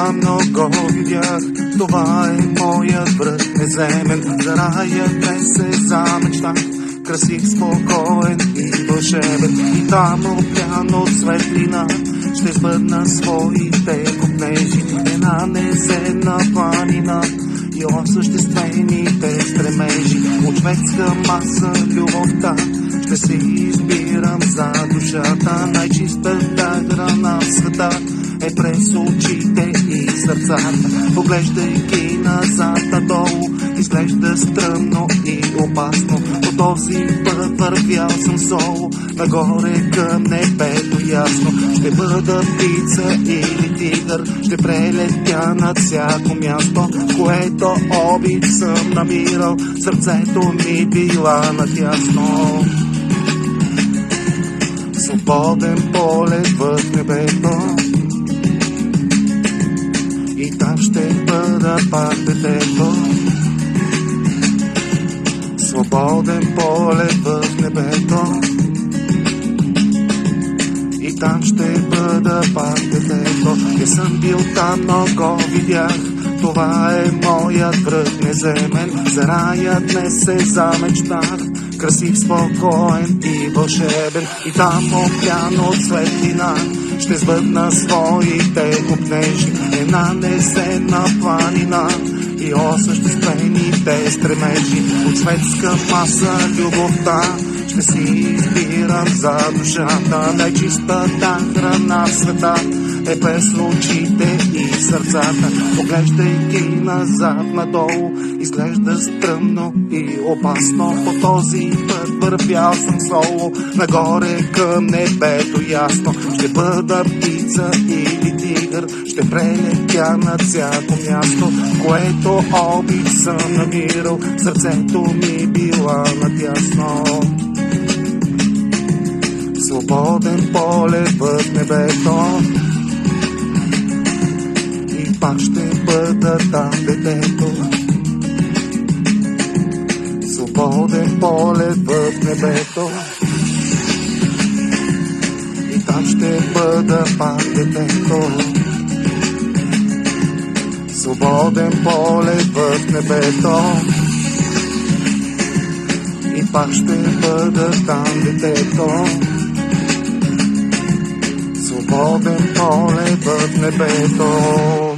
там много видях. Това е моят връх неземен, за рая днес се замечтах. Красив, спокоен и вълшебен, и там опян от светлина ще сбъдна своите копнежи. Една неземна планина и осъществените стремежи. От шведска маса любовта ще се избирам за душата. Най-чистата храна в света е през очите и сърцата. Поглеждайки назад надолу, изглежда стръмно и опасно. По този път вървял съм соло, нагоре към небето ясно. Ще бъда птица или тигър, ще прелетя над всяко място, което обич съм намирал, сърцето ми била надясно. Свободен полет в небето, и там ще бъда пак детето. Свободен полет в небето, и там ще бъда пак детето. Не съм бил там, но го видях. Това е моят връх неземен, за рая днес се замечтах. Красив, спокоен и вълшебен, и там опян от светлина ще сбъдна своите копнежи. Една неземна планина и осъществените стремежи. От светска маса любовта ще си избирам за душата. Най-чистата храна в света е през очите и сърцата. Поглеждайки назад надолу, изглежда стръмно и опасно. По този път вървял съм соло, нагоре към небето ясно. Ще бъда птица или тигър, ще прелетя над всяко място, което обич съм намирал, сърцето ми била надясно. Свободен полет в небето, и пак ще бъда там детето. Свободен полет в небето, и там ще бъда пак детето. Свободен полет в небето, и пак ще бъда там детето. Свободен полет в небето.